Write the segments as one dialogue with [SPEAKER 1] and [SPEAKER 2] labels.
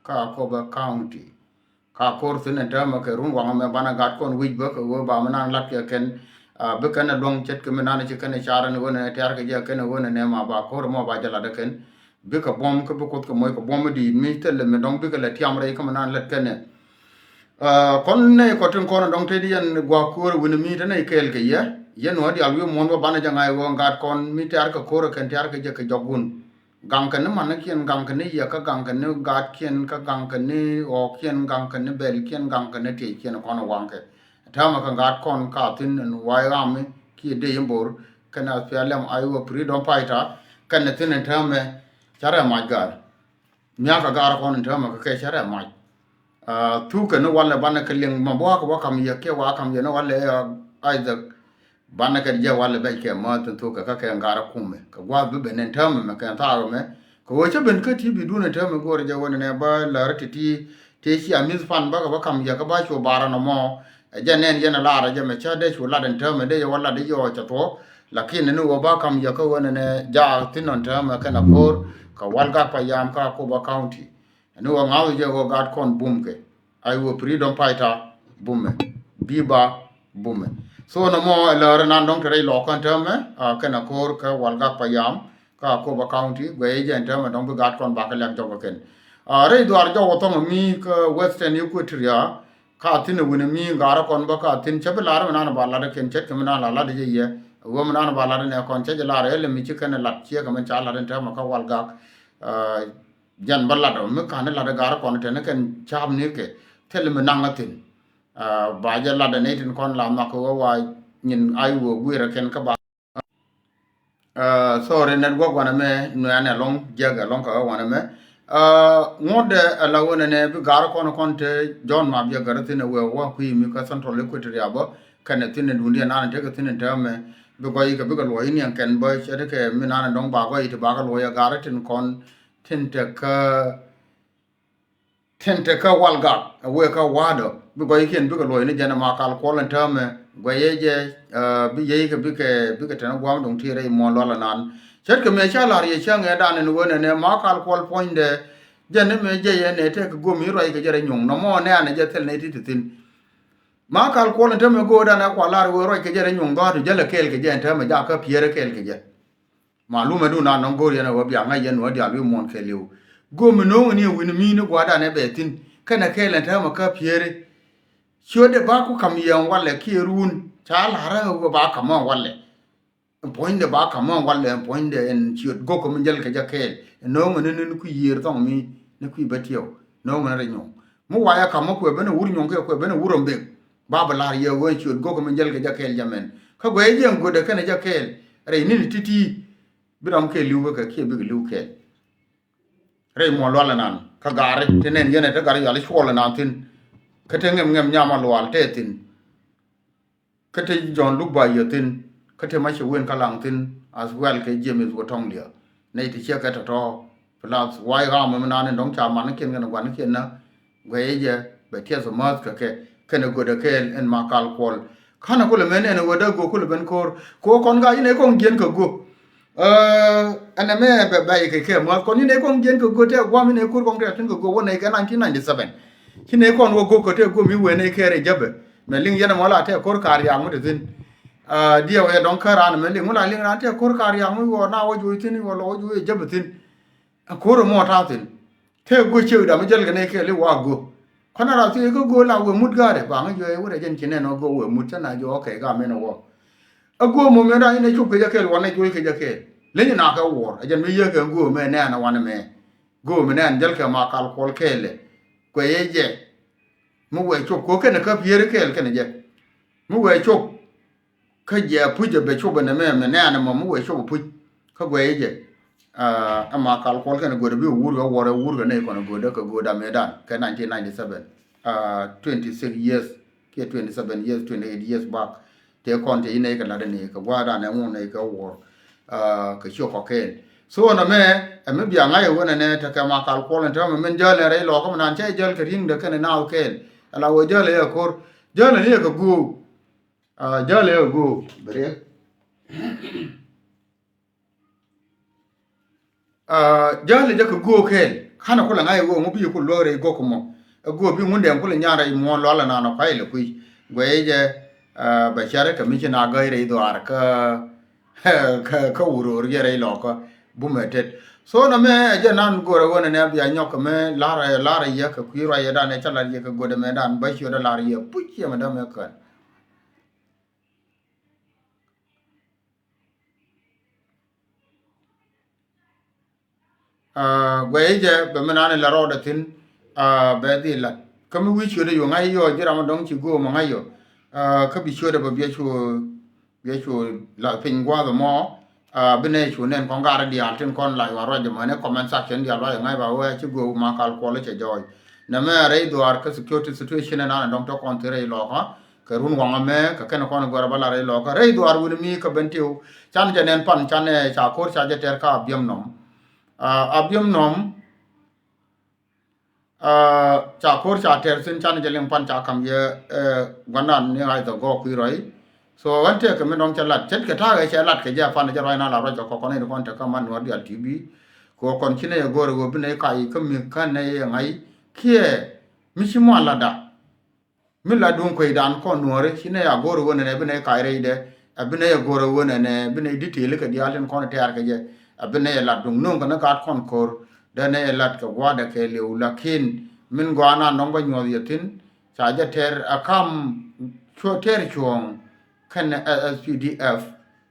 [SPEAKER 1] ka Koba County ka kor tin en term ke run wang me bana gat kon wij ba ko ba manan lat ke ken be ken long chet ke manan che ken charan wona tar ke ja ken wona ne ma ba kor mo ba jala de ken be ka bom ke be ko moy ko bom di mi tel me dong be ke la tiam re ko manan lat ken kon ne ko tin kon dong te di en gwa kor wona mi te ne kel ke ya yen wadi alwi mon ba bana janga wo gat kon mi tar ka kor ken tar ke je ke jogun gang kan man kien gang kan ya ka gang kan gat kien ka gang kan o kien gang kan bel kien gang kan te kien kon wang ke ta ma ka gat kon ka tin en wai ram ki de yembor kana fialem ayo pri don paita kan tin ta me chara ma gar nya ka gar kon ta ma ka ke chara ma tu kan wala bana kaleng ma bo ka kam ya ke wa kam ya no wala ai da bana ka je wala be ke ma tun to ka ka ngara kumme ka gwa bu benen tamu me ka ta me ko wace ben ka ti bi duna tamu go je wona ne ba la rati te shi amis fan ba ka ba kam ya ka ba cho bara no mo je nen je na la ra je me cha de chu la den tamu de wala de yo cha to lakini nu ba kam ya ka wona ne ja tinon tamu ka na kor ka walga pa yam ka ko ba county nu wa ngawo je go gat kon bumke ai wo freedom fighter bumme biba bumme so no mo la nan dong tere lo kan terme kana kor ka walga payam ka ko ba county gwe je terme dong gat kon ba ka lek jogo ken re do ar jogo to mi ka western equatoria ka tin wona mi ngara kon ba ka tin che la ra nan ba la ken che kem na la de ye wo na ba la ne kon che la re le mi che ken la che ka man cha la den terme ka walga jan balla do mi ka ne la de gara kon te ne ken cham ni ke tel me nangatin ba ja la de netin kon la ma ko wa nyin ai wo gwira ken ka ba so re net go wana me no ane long jaga long ka wana me ngode la wona ne bi gar kon kon te John ma bi gar tin we wa ku mi ka central equatoria ba kan tin dunia na te ka tin te me bi ko yi ka bi ka lo yin ken ba che de ke mi na dong ba ko yi te ba ka lo ya gar tin kon tin te ka tente ka walga we ka wado bi go yiken bi ko lo ni jana ma kal ko lan tame go yeje bi ye ka bi ka tan gwam dong tire mo lo la nan chet ke me cha la ye cha nge dan ne wona ne ma kal ko poinde jane me je ye ne te ko mi ro ke jere nyung no mo ne ane je tel ne ti tin ma kal ko lan tame go dan ko la ro ke jere nyung do to jele kel ke je tame ja ka piere kel ke je malume du na non go ye na wo bi anga ye no dia lu mon ke liu go meno ni wini mi ni gwada ne betin kana kelen ta maka piere chode ba ku kam yan walle ki run cha la ra go ba kam walle poinde ba kam walle poinde en chod go ko minjel ka jakel no ngene ni ku yir tong mi ni ku betiyo no ngene re nyong mu waya kam ko bene wur nyong ko bene wurom be ba ba la ye go chod go ko minjel ka jakel jamen ka go ye ngo de kana jakel re ni titi biram ke liu ka ke bi liu ke re mo lo la nan ka gare tenen yene ta gare yali chola nan tin ka te ngem nyama lo al te tin ka te John Luke ba yo tin ka te ma che wen ka lang tin as well ke James go tong dia nei ti che ka to plus why ga mo nan dong cha man ken ngana gwan ken na gwe je be tie so mas ka ke ken go de ke en ma kal kol kana ko le men en wo de go ko le ben ko kon ga ine ko gen ka go ana me be ba ke mo ko ni ne ko gen ko te gwa mi ne ko ko tin ko wona ke 1997 kine ko wo go ko te go mi we ne ke re jabe me ling yana mola te ko kar ya mu tin dia we don kara na me ling mola ling na te ko kar ya mu wo na wo ju tin wo lo ju jabe tin ko ro mo ta tin te go che da me jel ne ke le wa go kona ra ti go la we mut ga re ba ngi yo we re jen kine no go we mut na jo ke ga me no wo ago mo me da ine chu ke ja ke wo ne ju ke ja ke le ni na ka wo ajan mi ye ke go me ne na wan me go me ne an jel ke ma kal kol ke le ko ye je mu we chu ko ke ne ka piere ke ke ne je mu we chu ka je pu je be chu be ne me ne na mo mu we chu pu ka go ye je ama kal kol ke ne go de bi wur ga ne ko ne go de ka go da me dan ke 1997 26 years ke 27 years 28 years back te kon te ine ka la de ne ka gwa da ne mu ne ka wo ka chu ko ke so na me bi anga ye wona ne ta ka ma kal ko len ta men jale re lo ko nan che jal ka ring de ka ne naw ke ala wo jale ya kor jale ne ka gu jale ya gu bre jale ja ka gu ke hana kula ngai go mo bi ku lore go ko mo go bi mun dem kula nyara I mo lo la na no pai le ku gwe je ba share ka mi na ga re do ar ka ka uro re re lo ko bu metet so na me je nan go re wona ne bi anyok me lara ye ka ku ra ye da ne chala ye ka go de me dan ba shi da lara ye pu ye me da me kan gwe je be menane la roda tin be di la kami wi chode yo ngai yo jira ma dong chi go ma ngai yo ka bi chode ba bie chu la pin gwa ba mo bene chu nen kon gara di altin kon la wa roja ma ne comment section di alwa ngai ba we chi go ma kal ko le che joy na me re do ar ka security situation na dong to kon tere lo ha ka run wa me ka ken kon go ba la re lo ka re do ar wuni mi ka bentiu chan je nen pan chan ne cha kor cha je ter ka biam nom abium nom cha kor cha ter sin chan jeleng pan cha kam ye gwanan ne ai to go ku roi so wan te ka me dong cha lat chet ka ta ga cha lat ka ja pan ja roi na la ro ko ko ne kon ta ka man no dia tv ko kon chine ye go ro bi ne kai ka mi kan ne ye ngai kie mi chi mo la da mi la dun ko dan ko no re chine ya go ro ne bi ne kai re de bi ne ye go ro ne bi ne detail ka dia len kon te ar ka je abene la dung nung kana kat kon kor dane lat ka wada ke lew lakin min gwana nomba nyoy yatin cha ja ter akam cho ter chuong kan SPDF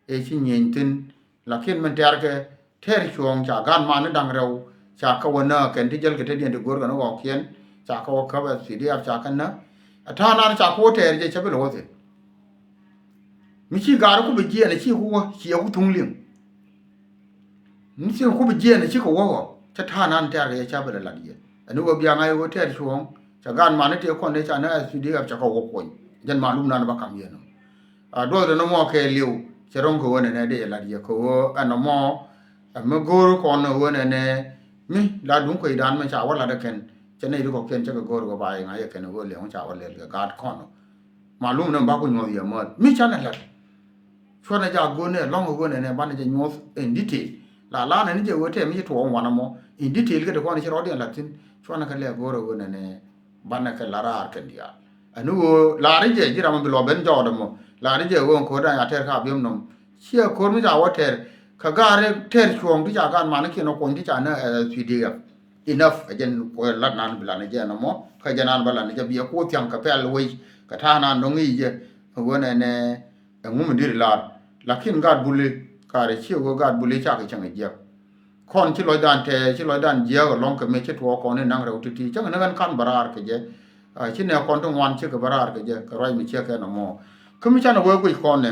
[SPEAKER 1] e chi nyintin lakin man ter ke ter chuong cha gan man dang rew cha ka wona ken ti jel ke te dien de gor kana wo kien cha ka wo ka SPDF cha kan na ata na cha ko ter je cha belo wote mi chi gar ku be je na chi ku chi ku tung ling ni sin ku bi je ne chi ko wo cha ta nan ta ga cha ba la die anu go bia ngai go ter chuong cha gan ma ne te kon ne cha na SPD ga cha ko wo ko jan ma lum nan ba kam ye no do de no mo ke liu cha rong ko ne ne de la die ko an mo ma go ko no wo ne ne mi la dun ko idan ma cha wa la da ken cha ne du ko ken cha go go ba ngai ye ken go le cha wa le ga ko no ma lum nan ba ko nyo ye mo mi cha na la cho na ja go ne long go ne ba ne ja nyo in detail la ne je wote mi to wana mo in detail ke ko ne ro de latin chwana ka le goro wona ne banna ka lara kan dia anu la ri je jira mo lo ben jodo mo la ri je won ko da ya ter ka bim nom sia ko mi ja wote ka gare ter chuong ti ja gan man ke no ko ti ja na pdf enough ajen ko lat nan bla ne je no mo ka janan bala ne je bi ko tyang ka pel we ka ta nan no ngi je wona ne ngum dir la lakin gad bulle kare chi go gad buli cha ke chang je kon chi loy dan te chi loy dan je go long ke me chi to ko ne nang ro ti chang na gan kan barar ke je chi ne kon to wan chi ke barar ke je ka roi mi che ke no mo ku mi cha no go ku kon ne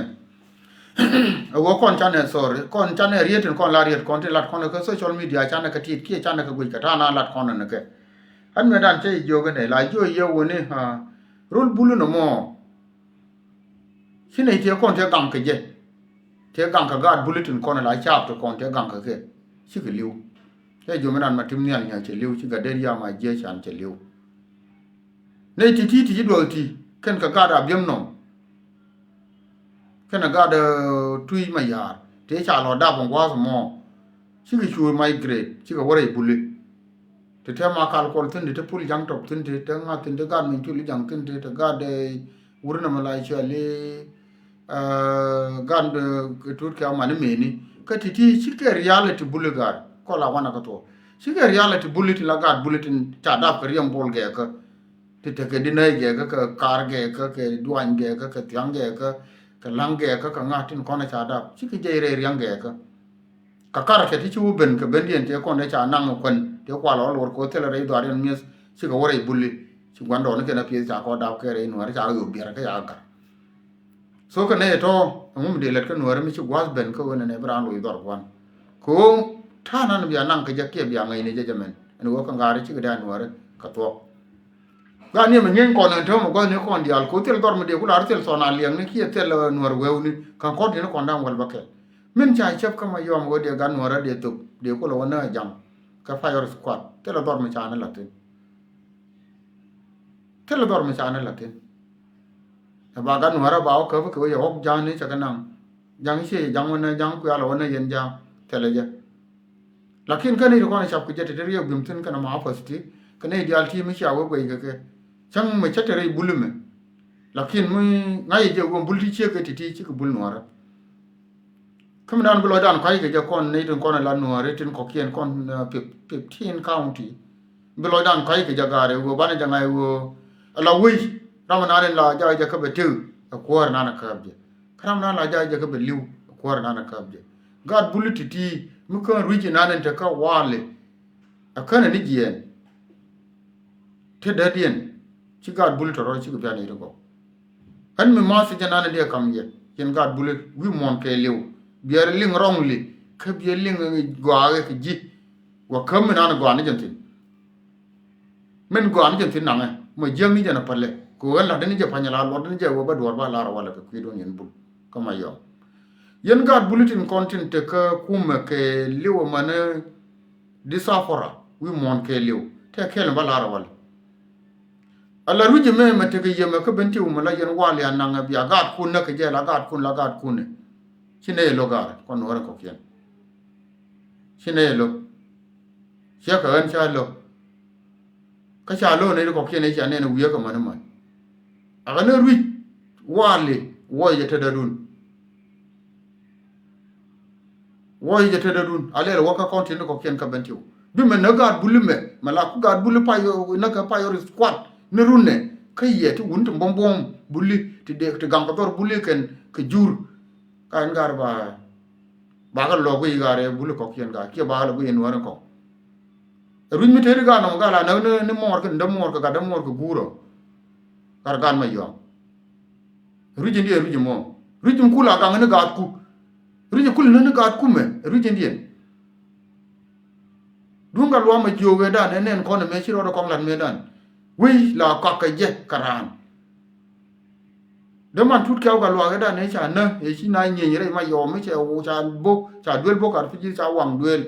[SPEAKER 1] go kon cha ne sorry kon cha ne riet kon la riet kon te lat kon ke social media cha ne ka ti ki cha ne ka gu ka ta na lat kon ne ke an me dan che jo ge ne la jo ye wo ne ha rul bulu no mo chi ne te kon te gang ke je te gang ka gad bulletin kon la chap to kon te gang ka ke chi ke liu te jo menan ma tim ne nya che liu chi ga der ya ma je chan che liu ne ti do ti ken ka gad abyem no ken ga de tui ma ya te cha lo da bon wa mo chi ke chu migrate chi ga wore bullet te te ma kal ko tin te pul jang top tin te nga tin te gad min chu li jang tin te ga de urna ma lai cha le gan tut ka man meni ka titi chike reality bullegar ko la wana ka to chike reality bulletin la gad bulletin ta da ka riam bol ge ka te ke dinai ge ka kar ge ka ke duan ge ka tyang ge ka lang ge ka ngatin ko na cha da chike je re riang ge ka kar ke ti chu ben ka ben dien te ko na cha nang kon te kwa lo lor ko te re do arian mies chike wore bulli chi gwando ne ke na pie cha ko da ke re no cha yo bi ra ka ya ka so ka ne to ngum de let ka nuar mi chi was ben ko wona ne bran lo dor wan ko ta nan bi anan ka je ke bi ngai ne je jamen ne wo ka ngari chi ga nuar ka to ga ni me ngen ko ne to mo go ne ko ndi al ko tel dor me de ku lar tel so na liang ne ki tel nuar we ni kan ko ne ko ndam wal bakel min cha chep ka ma yom go de ga nuar de to de ko lo na jam ka fire squad tel dor me cha na latin tel dor me cha na latin ba gan wara ba ko ko yo hok jang ni chakanang jang shi jang wona jang ku ala wona yen jang tele je lakin kan ni ko na chap ku jete teriya gumtin kana ma fasti kana ideal ti mi shawo go ke chang me chatere bulume lakin mu ngai je go bulti che ke ti ci ko bul nuara kam dan bulo dan kai ke je kon ne tin kon la nuara tin ko kien kon 15 county bulo dan kai ke jagare go bana jangai go la wi ramana la ja ka betu ko na na kabje karam na la ja ka be liu ko na na kabje god bulti ti mu kan ruji nanan ta ka wale akana ni gien te dadien ci god bulto ro ci ko biani ko kan mi ma se janana de kam ye yen god bulit wi mon ke liu biar ling rongli ka biar ling gwaage ke ji wa kam na na gwa ni jantin men gwa ni jantin na mo jeng ni jana palle ko wala dani je panyala lo dani je wo ba dor ba la wala ko don yen bul kama yo yen god bulitin kontin te ka kuma ke liu mana disafora wi mon ke liu te kel ba la wala alla ruji me mate ke yema ka benti umala yen wali ananga biya gad kun na ke je la gad kun chine lo gar kon wora ko kien chine lo sia ka an cha lo ka cha lo ne ko kien ne cha ne wiya ka man man aga ne ruji wali wo je te dadun wo je te dadun ale lo ka kontin ko kien ka benti bi me na gad bulume mala ku gad bulu pa yo na ka pa yo squat ne runne kaye ti wunti bombom bulli ti de ti gankator bulli ken ke jur kan gar ba ga logo igare bulli ko kien ga ke ba la bu en wan ko run mi teri ga no ga la na ne mor ke ndam mor ga dam mor ko guro gar gan ma yo ruji ndi ruji mo ruji kula ga ne ga ku ruji kul ne ga ku me ruji ndi dunga lo ma joge da ne nen ko ne me chiro ko lan me dan wi la ka ka je karan de man tut kaw ga lo ga da ne cha na e chi na nye re ma yo me che wo cha bo cha duel bo ka fi cha wang duel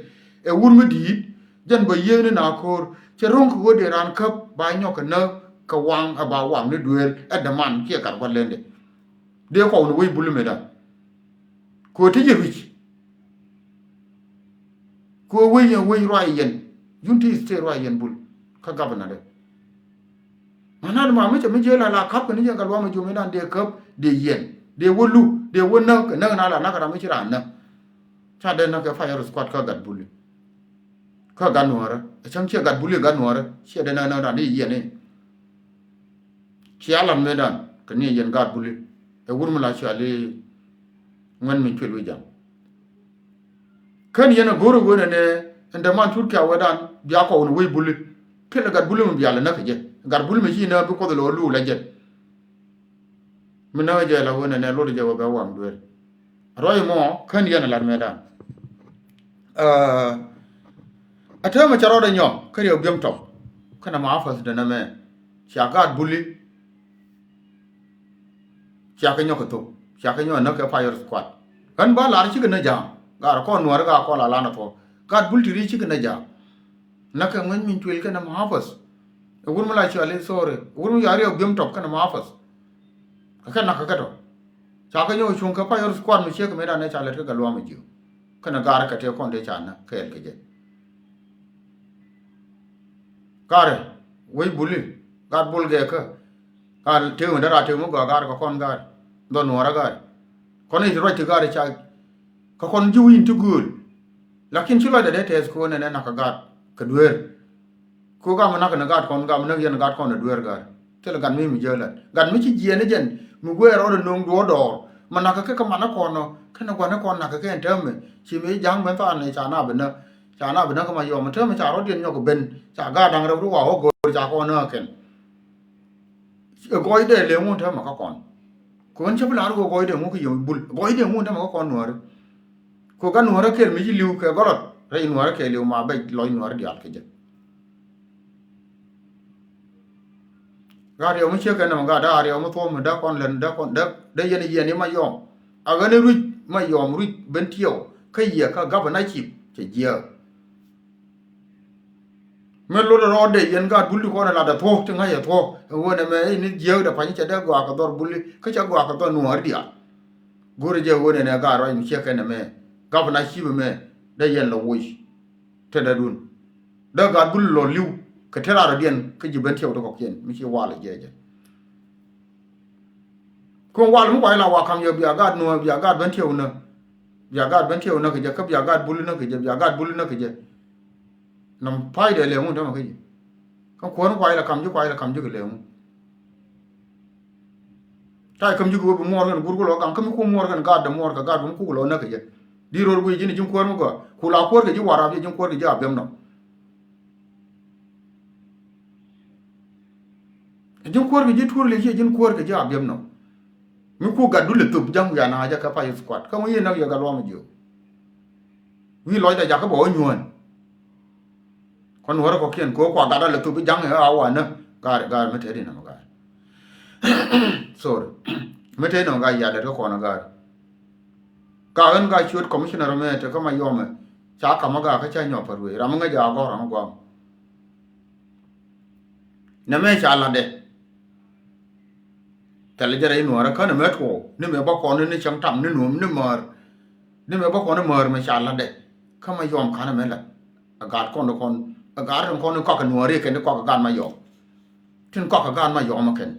[SPEAKER 1] e wur me di jan ba ye ne na kor che ron ko de ran kap ba nyo ka na ka wang a ba wang ne duel e da man ke kar ko lende de ko no wi bulu me da ko te je wi ko wi ye wi roi yen junti ste roi yen bul ka gabana de mana ma me je la kap ni je galwa ma jume nan de kap de yen de wolu de wonna na la na ka me chira na cha de na ka fire squad ka gad bulu ka gan wara chang che gad bulu gan wara che de na ni yen ni chi alam me dan ka ni yen gad bulu e wurma la cha le ngan min chelu jam kan yana goro wona ne anda man tut ka wadan biya ko won wi bulu kele gad bulu biya la na ka je gad bulu me shi na bi ko lo lu la je mina je la wona ne lo je wa ba wam duel roy mo kan yana lar me dan atama charo da nyom kare ogem top kana ma afas da na me cha gad bulu cha ka nyoko to cha ka nyo na ka fire squad kan ba lar chi na jam gar ko nuar ga ko la na to gad bul ti ri chi na jam na ka ngan min twel kana ma afas wur mala chi ale sore wur mu yari ogem top kana ma afas ka na ka to cha ka nyo chung ka fire squad mu che ka me da ne cha le ka lo ma ji kana gar ka te kon de cha na ka el ke je gare wei buli gad bul ge ka gar te un da ra te mu ga gar ka kon gar do nuara gar kon ni ro ti gar cha ka kon ju win tu gul lakin chulo da de tes ko ne na ka gat ka duer ko ga ma na ka na gat kon ga ma na yen gat kon na duer gar te la gan mi jela gan mi chi je ne jen mu gwe ro de nong do do ma na ka ma na kon no ka na gwa na kon na ka ke ente me chi mi jang me fa ne cha na be na ka ma yo ma te ma cha ro den yo ko ben cha ga dang ro wa ho go cha ko na ken go ide le mu te ma ka kon kon che bla go go ide mu ko yo bul go ide mu te ma ka kon nuar ko ga nuara kel mi liu ke gorot re nuara ke liu ma be loy nuara dial ke je ga yo mu che ke na ga da yo mu to mu da kon len da kon da yen ma yom a ga ne ru ma yom ru ben tio kai ya ka ga na chi che je me lo ro de yen ga bulu ko na la da to te nga ya to wo ne me ni je da pa ni che da ga ka dor bulu ka cha ga ka to nuara dial gore je wo ne ga ro mi che ke na me gavana shi me da yen la wuyi te da dun da ga bul lo liu ka tera ra dien ka ji ben tiyo to ko kien mi chi wa le je ko wa lu wa la wa kam yo bia ga no bia ga ben tiyo na bia ga ben tiyo na ka je ka bia ga bul na ka je bia ga bul na ka je nam pai de le mu da ma ka ji ka ko no wa la kam ju ka le mu tai kam ju ko bu mor gan gur ko lo kam kam ko mor gan ga da mor ka ga bu ku lo na ka je di ro gu ji ni jim ko mu ko ku la ko ga ji wa ra ji jim ko ga ji abem no jim ko ga ji tur le ji jim ko ga ji abem no mi ku ga dule tub jam ya na ja ka pa squat ka mo ye na ya ga lo ma jo wi lo da ja ka bo nyuon kon wora ko kien ko kwa ga da le tub jam ya awa na ga me te na ga sorry me te no ga ya da ko na ga ân ga chuột commissioner me te ka ma yome cha ka ma ga ka cha nyo par we ram nga ja go ram go na me cha la de tele jere no ra ka na me to ni me ba ko ni chang tam ni num ni mar ni me ba ko ni mar me cha la de ka ma yom ka na me la ga kon kon ga ran kon ko ka no re ke ni ko ga ma yom tin ko ka ga ma yom ma ken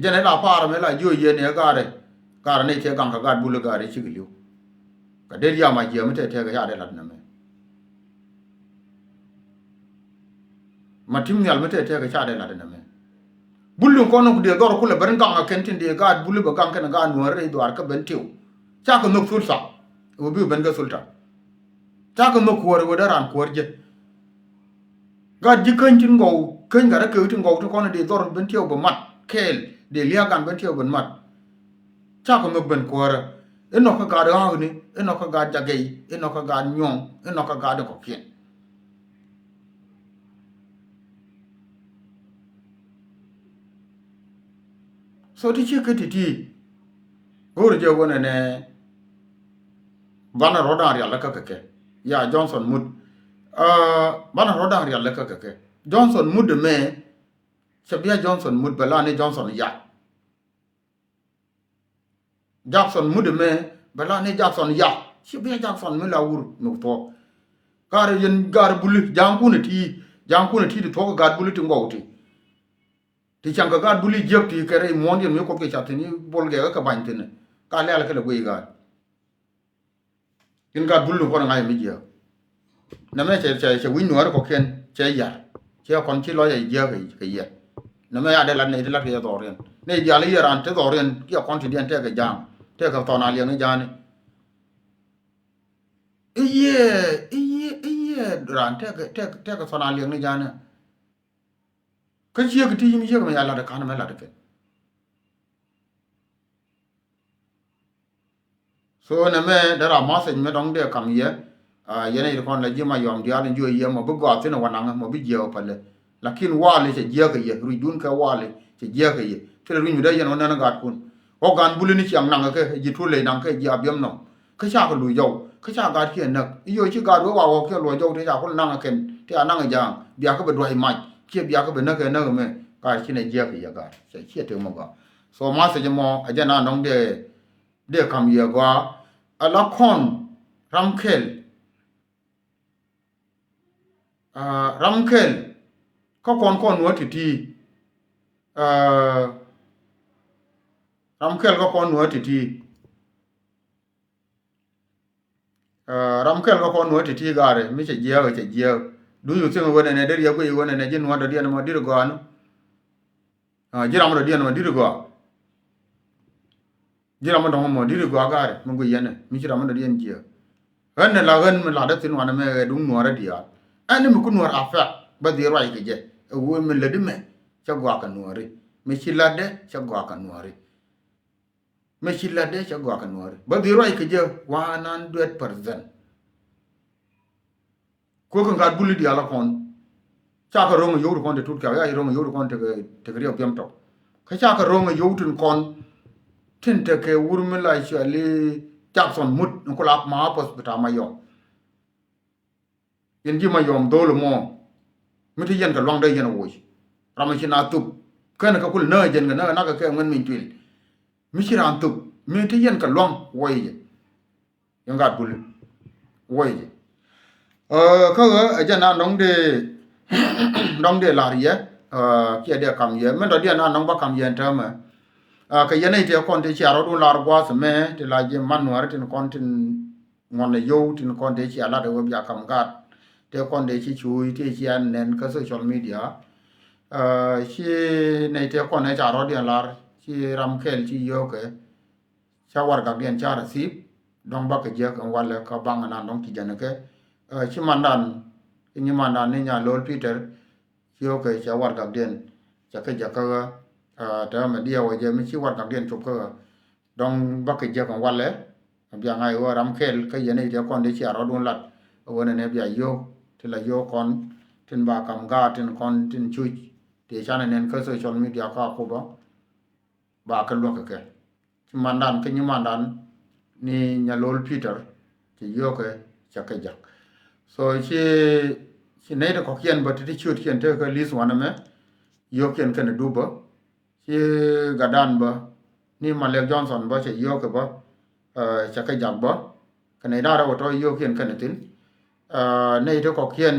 [SPEAKER 1] jene la pa ra me la yo ye ne ga re ne te gang ka ga bu le ga re chi gilu ka de ya ma je me te ga ya de la na me ma tim nyal me te ga cha de la de na me bullu ko no de dor ku le ben gang ka ken tin de ga bullu ba gang ken ga no re do ar ka ben tiu cha ko no sul sa o bi ben ga sulta cha ko no ko re da ran ko je ga ji ken tin go ken ga ra ke tin go to ko no de dor ben tiu ba mat kel de lia gan ben tiu ben mat cha ko no ben ko ra eno ka ga da ha ni eno ka ga ja ge eno ka ga nyong eno ka ga de ko kien so ti che ke ti go re je wona ne bana roda ri ala ka ke ya Johnson Mud bana roda ri ala ka ke Johnson Mud me Shabia Johnson Mud bala ne Johnson ya Jackson Mud me bala ne Jackson ya Shabia Jackson me la wur no to gar yen gar bulu janku ne ti de to ga bulu ti ngoti ti changa ga bulu jek ti kere mondi me ko ke chatini bol ge ka bantene ka le ala ke le gui ga in ga bulu ko ngai mi je na me che win no ko ken che ya che kon chi lo ya je ke ye na me ya de la ne de la ke do ren ne ya le ran te do ren ki kon ti den te ke jam te ka to na le ne jani iye ran te ka to na le ne jani ka chi ke ti mi je ko ya la de kan me la de ke so na me da ra ma se me dong de kam ye ye ne ko la ji ma yom dia ne jo ye mo bu go te no wana mo bi je o pale lakin wale che je ke ye ru dun ka wale che je ke ye te ru mi da ye no na ga kun o gan bulu ni chiang nang ke ji tu le nang ke ji abiam no ka cha ko lu yo ka cha ga ke na yo chi ga ro wa wo ke lo yo te cha ko nang ke te nang ja bia ko be do ai mai ke bia ko be na ke na me ka chi ne je ke ye ga che che te mo ga so ma se je mo a je na nong de kam ye ga ala kon ramkel ko kon no ti ramkel ko kon no ti ramkel ko kon no ti gare mi che je du yu tin wona ne der ya ko wona ne jin wada dian mo dir go an jiram do dian mo dir go jiram do mo dir go gare mo go yene mi jiram do dian je an la gan mi la da tin wana me du no ra dia an mi ku no afa ba di roi ke je wo mi le di me cha go ka no ri mi chi la de cha go ka no ri me chilla de cha gwa kanwar ba di roi ke je 100% ko kan ga buli di ala kon cha ka rongo yoru kon de tut ka ya rongo yoru kon te riyo piam to ka cha ka rongo yotun kon tin te ke wurmi la chali Jackson Mud ko la ma pos beta ma yom yen ji ma yom dole mo mi ti yen ka long de yen wo rama chi na tup kan ka kul na jen ga na ka ke ngan min twil mi chi ran tup mi ti yen ka long wo ye yang ga bul wo ye ko aja na nong de nong de la ye kia de kam ye men do dia na nong ba kam ye ta ma ka ye nei te kon te cha ro du lar gwa se me te la je man war tin kon tin ngon yo tin kon te cha la de wo ya kam ga te kon de chi chu te chi an nen ka social media chi nei te kon ne cha ro dia lar chi ram kel chi yo ke cha war ga den cha ra sip dong ba ke je kan wala ka bang na dong ki jana ke chi mandan ni mandan ni nya lol peter chi yo ke cha war ga den cha ke ja ka ta ma dia wa je mi chi war ga den chop ka dong ba ke je kan wala bia ngai wa ram kel ka ye ne de kon de chi ro dun lat wona ne bia yo te la yo kon tin ba kam ga tin kon tin chu te cha ne nen ka social media ka ko ba ka lo ka ke chi mandan ke ni mandan ni nya lol peter chi yo ke cha ke ja so chi ne de ko kien ba ti chu kien te ka lis wana me yo kien ke ne du ba chi gadan ba ni Malek Johnson ba chi yo ke ba cha ke ja ba ka ne da ra to yo kien ke ne tin ne de ko kien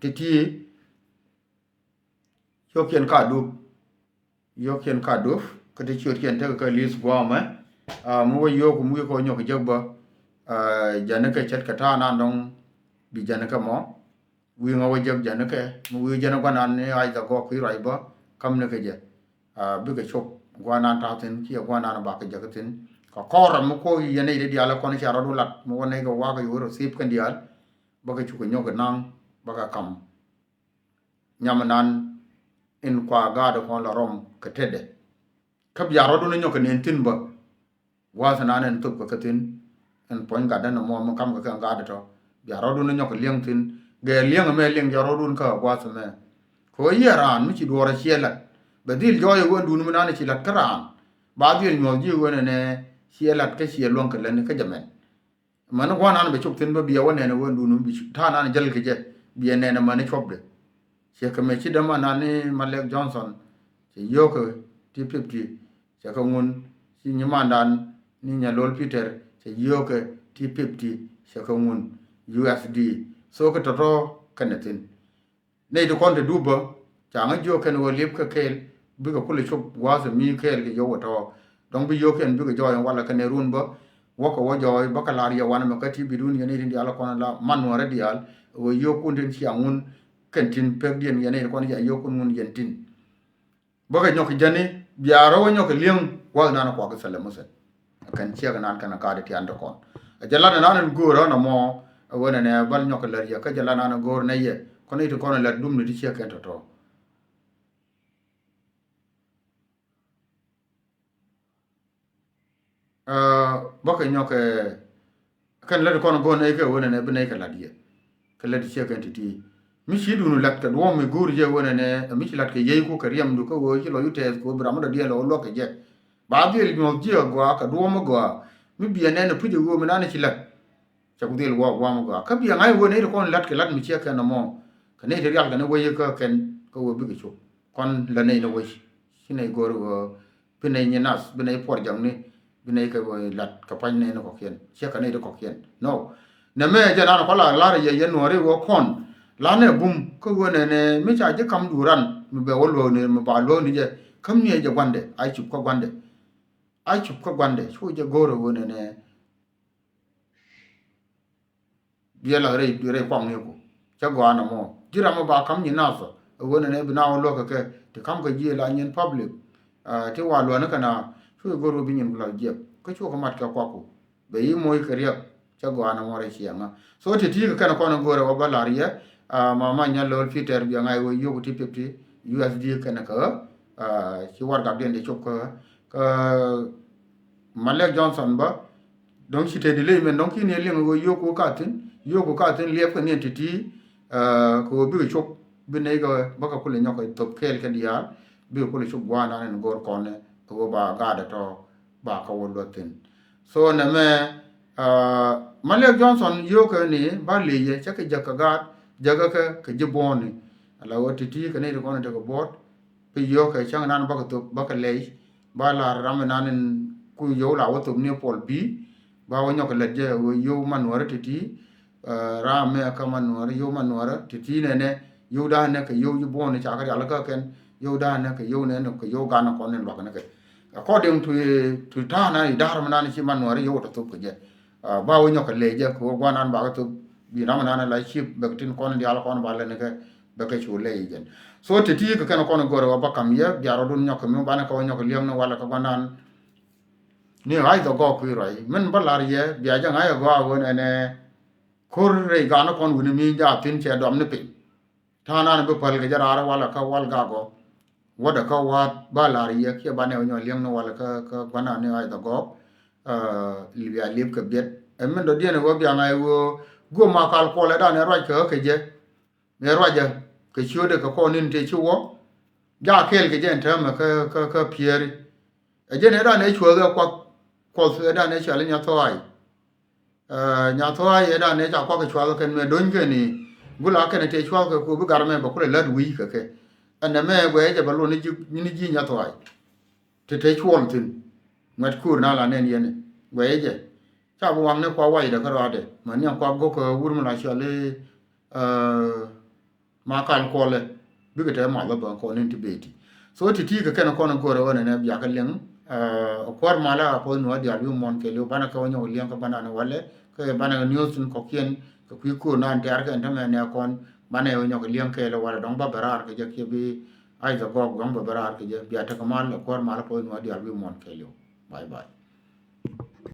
[SPEAKER 1] ti yo kien ka du ka ti chu kien te ka lis gwa ma mu yo ku mu ko nyo ke jaba jana ke chat ka ta na dong bi jana ka mo wi ngo jab jana ke mu wi jana kwa nan ne ai da go ku rai ba kam ne ke je bi ke chop gwa nan ta tin ki gwa nan ba ke ja ke tin ka ko ra mu ko ye ne de dia la ko ne cha ro du lat mu ne go wa ga yo ro sip kan dia ba ke chu ko nyo ke nang ba ka kam nyam nan in kwa ga da ko la rom ke tede kab ya ro du ne nyo ke ne tin ba wa sa nan en tup ka tin en pon ga da no mo kam ka ga da to ya ro du ne nyo ke liang tin ge liang me liang ya ro du ka wa sa me ko ye ran mi ci do ra che la ba dil jo ye won du nu na ne ci la kran ba dil nyo ji won ne che la ke che lon ka len ka jamen man ko nan be chup tin ba biya won ne won du nu bi ta nan jal ke je biya ne na man chop de che ka me ci da ma na ne Malek Johnson ci yo ko ti 50 che ka ngun ci ni mandan ni nya lol peter che yo ke ti 50 che ka ngun USD so ka to kanatin nei to kon de duba cha nga jo ken wo lip ka kel bi ka kule chop wa se mi kel ke yo to dong bi yo ken bi ka jo wala ka ne run ba wo ko wo jo ba ka lar ya wana ma ka ti bi dun ye ne ndi ala kon la man no re dial wo yo kun den chi angun ken tin pek dien ye ne kon ya yo kun mun yen tin ba ka nyok jani biaro wo nyok liang wa na na ko ka sala musa kan chi ga nan kana ka de ti anda kon jala na nan go ro na mo wona ne bal nyok la ya ka jala na go na ye kono ito kono la dum ni ci ka to baka nyoke kan la kono go na ke wona ne bne ka la die ka la ci ka ti mi ci du no lat ka do mi gur je wona ne mi ci lat ke ye ko ka riyam du ko wo ci lo yute ko bra mo da die lo ke je ba di el mo je go ka do mo go mi bi ne ne puje wo mi na ne ci lat ca ku del wo mo go ka bi ngai wo ne ko lat ke lat mi ci ka na mo ne de yal ne woye ka ken ko wo bi ko kon la ne no woy sine gor go bine ni nas bine por jam ni bine ka wo lat ka pan ne no ko ken che ka ne de ko ken no ne me je na ko la ye ye no re wo kon la ne bum ko wo ne mi cha je kam duran mi be wo lo ne mi ba lo ni je kam ne je gwande ai chup ko gwande so je gor wo ne biya la re kwang ne ko cha go ana mo jira mo ba kam ni na so wona ne bina wo loka ke te kam ga ji la nyen public te wa lo na kana so go ro bi nyen la je ko chu ko mat ka kwa ko be yi moy kariya cha go ana mo re chi nga so te ti ka kana ko na go re wa balaria ma ma nya lo filter bi nga wo yo ko ti 50 USD kana ka ci war ga den de chop ka Malek Johnson ba donc ci te de le men donc ni le ngo yo ko ka tin liep ka ni ti ko bi chop bi ne ga ba ka kule nyoko to kel ka dia bi kule chop gwana ne gor kone ko ba ga da to ba ka wo lotin so na me Malek Johnson yo ka ni ba le ye cha ka jaka ga jaga ka jiboni ala woti ti ka ne ko ne ko bot bi yo ka chang nan ba ka to ba ka le ba la ram nan ku yo la wo to ne pol bi ba wo nyoko le je wo yo man wor ti ra me ka manuar yo manuar ti ti ne yo da ne ka yo bo ne cha ka ya la ka ken yo da ne ka yo ne no ka yo ga na ko ne lo ka ne ke according to ta na i dar na ni chi manuar yo to to ke je ba wo nyoka le je ko gwa nan ba ka to bi na na la chi be tin ko ne ya la ko ba le ne ke be ke chu le je so ti ti ka kana ko ne go ba kam ye ya ro dun nyoka mi ba na ko nyoka liam no wala ka gwa nan ni ai to go ku rai men ba la ye bia ja ngai go go ne kur re ga na kon wini mi ja tin che dom ne pe ta na ne be pal ke jara wala ka wal ga go wada ka wa ba la ye ke ba ne nyo liam no wala ka ba na ne ai to go li ya lip ke bet e men do diene wo bia ngai wo go ma kal ko le da ne ra ke je ne ra je ke chu de ka ko nin te chu wo ja kel ke je en ta ma ka pieri e je ne da ne chu ga kwa su da ne cha le nya to ai nya to ai da ne cha kwa ke chwa ke me don ke ni gula ke ne te chwa ke ku bu gar me ba ku le lad wi ke an me gwe je ba lu ni ji nya to ai te chwon tin mat ku na la ne ni ne gwe je cha bu wang ne kwa wai da ka ra de ma nya kwa go ko wur ma la cha le ma kan ko le bi ke te ma la ba ko ne ti be ti so ti ke na ko na ko ro ne ne ya ka leng kwar mala ko no dia lu mon ke lu bana ka wonyo liang ka bana no wale ke bana news ko kien ko ku na ntar ka ndame ne kon bana wonyo ko liang ke lo wala dong ba barar ke je ke bi ai za go dong ba barar ke je bia ta ka mal kwar mala ko no dia lu mon ke lu bye bye